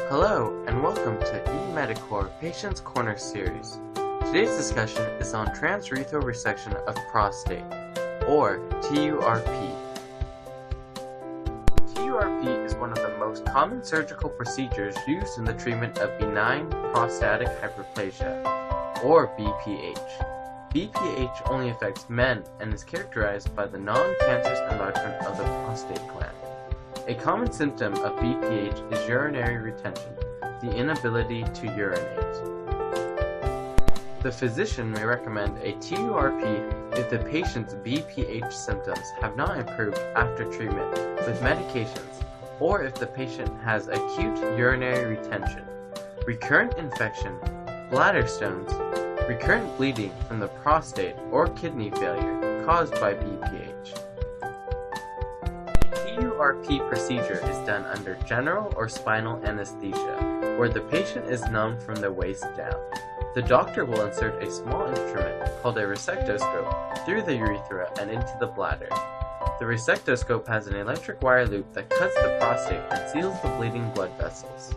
Hello, and welcome to eMediCore Patients Corner series. Today's discussion is on transurethral resection of prostate, or TURP. TURP is one of the most common surgical procedures used in the treatment of benign prostatic hyperplasia, or BPH. BPH only affects men and is characterized by the non-cancerous enlargement of the prostate gland. A common symptom of BPH is urinary retention, the inability to urinate. The physician may recommend a TURP if the patient's BPH symptoms have not improved after treatment with medications, or if the patient has acute urinary retention, recurrent infection, bladder stones, recurrent bleeding from the prostate, or kidney failure caused by BPH. TURP procedure is done under general or spinal anesthesia, where the patient is numb from the waist down. The doctor will insert a small instrument called a resectoscope through the urethra and into the bladder. The resectoscope has an electric wire loop that cuts the prostate and seals the bleeding blood vessels.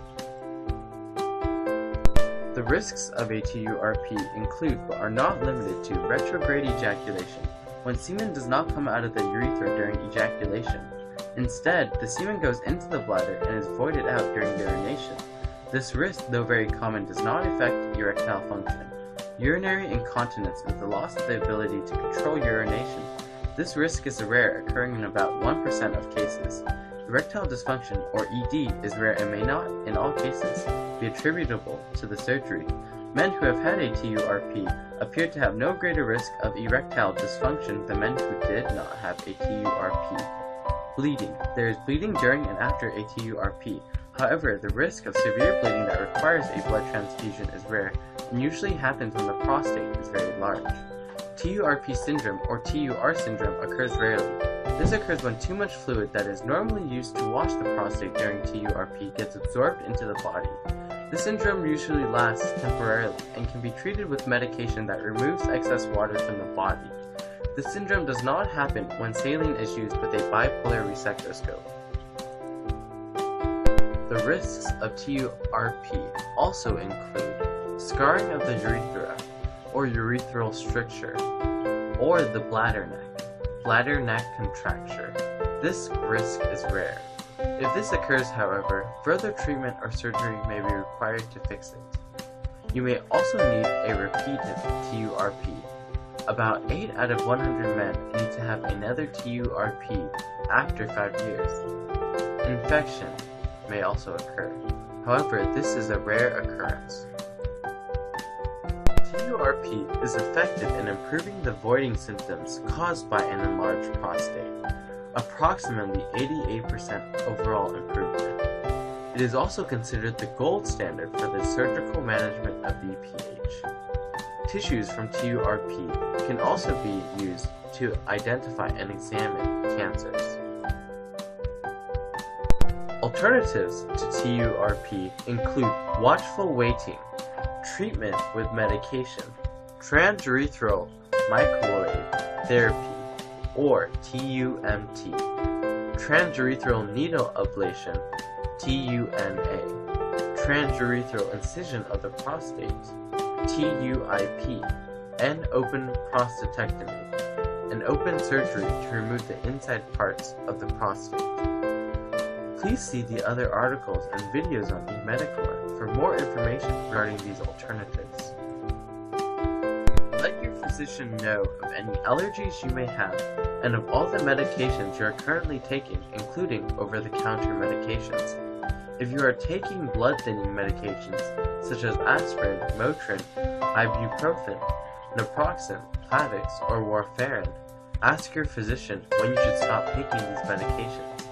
The risks of a TURP include but are not limited to retrograde ejaculation, when semen does not come out of the urethra during ejaculation. Instead, the semen goes into the bladder and is voided out during urination. This risk, though very common, does not affect erectile function. Urinary incontinence is the loss of the ability to control urination. This risk is rare, occurring in about 1% of cases. Erectile dysfunction, or ED, is rare and may not, in all cases, be attributable to the surgery. Men who have had a TURP appear to have no greater risk of erectile dysfunction than men who did not have a TURP. Bleeding. There is bleeding during and after a TURP. However, the risk of severe bleeding that requires a blood transfusion is rare and usually happens when the prostate is very large. TURP syndrome, or TUR syndrome, occurs rarely. This occurs when too much fluid that is normally used to wash the prostate during TURP gets absorbed into the body. This syndrome usually lasts temporarily and can be treated with medication that removes excess water from the body. This syndrome does not happen when saline is used with a bipolar resectoscope. The risks of TURP also include scarring of the urethra, or urethral stricture, or the bladder neck contracture. This risk is rare. If this occurs, however, further treatment or surgery may be required to fix it. You may also need a repeated TURP. About 8 out of 100 men need to have another TURP after 5 years. Infection may also occur. However, this is a rare occurrence. TURP is effective in improving the voiding symptoms caused by an enlarged prostate, approximately 88% overall improvement. It is also considered the gold standard for the surgical management of BPH. Tissues from TURP can also be used to identify and examine cancers. Alternatives to TURP include watchful waiting, treatment with medication, transurethral microwave therapy, or TUMT, transurethral needle ablation, TUNA, transurethral incision of the prostate, TUIP, and open prostatectomy, an open surgery to remove the inside parts of the prostate. Please see the other articles and videos on eMediCore for more information regarding these alternatives. Let your physician know of any allergies you may have and of all the medications you are currently taking, including over-the-counter medications. If you are taking blood-thinning medications such as aspirin, Motrin, ibuprofen, naproxen, Plavix, or warfarin, ask your physician when you should stop taking these medications.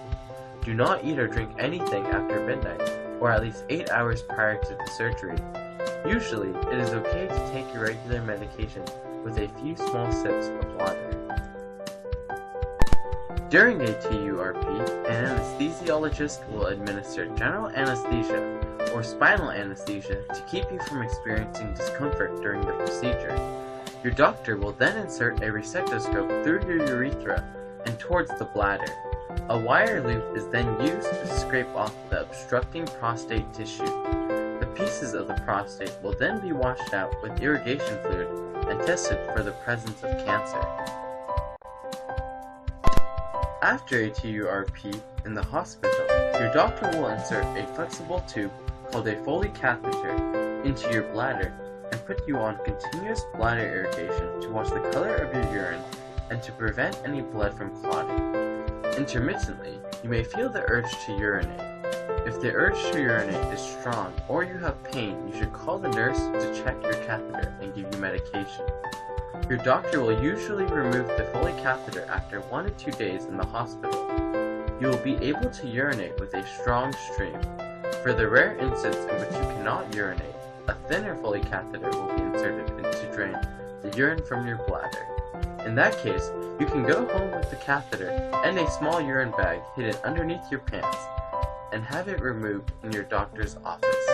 Do not eat or drink anything after midnight, or at least 8 hours prior to the surgery. Usually, it is okay to take your regular medication with a few small sips of water. During a TURP, an anesthesiologist will administer general anesthesia or spinal anesthesia to keep you from experiencing discomfort during the procedure. Your doctor will then insert a resectoscope through your urethra and towards the bladder. A wire loop is then used to scrape off the obstructing prostate tissue. The pieces of the prostate will then be washed out with irrigation fluid and tested for the presence of cancer. After a TURP in the hospital, your doctor will insert a flexible tube called a Foley catheter into your bladder and put you on continuous bladder irrigation to watch the color of your urine and to prevent any blood from clotting. Intermittently, you may feel the urge to urinate. If the urge to urinate is strong or you have pain, you should call the nurse to check your catheter and give you medication. Your doctor will usually remove the Foley catheter after 1 to 2 days in the hospital. You will be able to urinate with a strong stream. For the rare instance in which you cannot urinate, a thinner Foley catheter will be inserted to drain the urine from your bladder. In that case, you can go home with the catheter and a small urine bag hidden underneath your pants and have it removed in your doctor's office.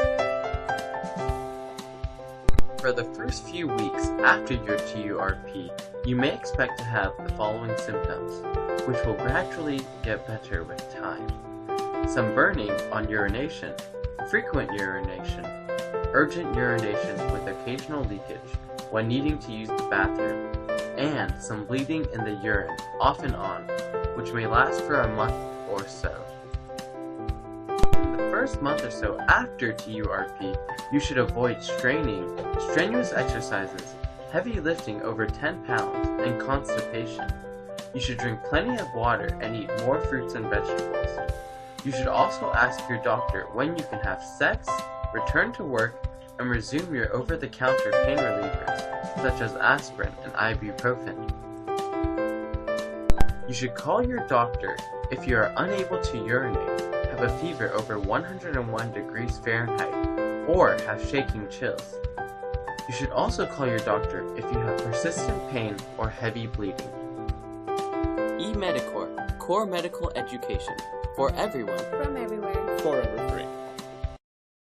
For the first few weeks after your TURP, you may expect to have the following symptoms, which will gradually get better with time. Some burning on urination, frequent urination, urgent urination with occasional leakage when needing to use the bathroom, and some bleeding in the urine off and on, which may last for a month or so. In the first month or so after TURP, you should avoid straining, strenuous exercises, heavy lifting over 10 pounds, and constipation. You should drink plenty of water and eat more fruits and vegetables. You should also ask your doctor when you can have sex, return to work, and resume your over-the-counter pain relievers, such as aspirin and ibuprofen. You should call your doctor if you are unable to urinate, have a fever over 101 degrees Fahrenheit, or have shaking chills. You should also call your doctor if you have persistent pain or heavy bleeding. eMediCore, core medical education. For everyone. From everywhere. Forever free.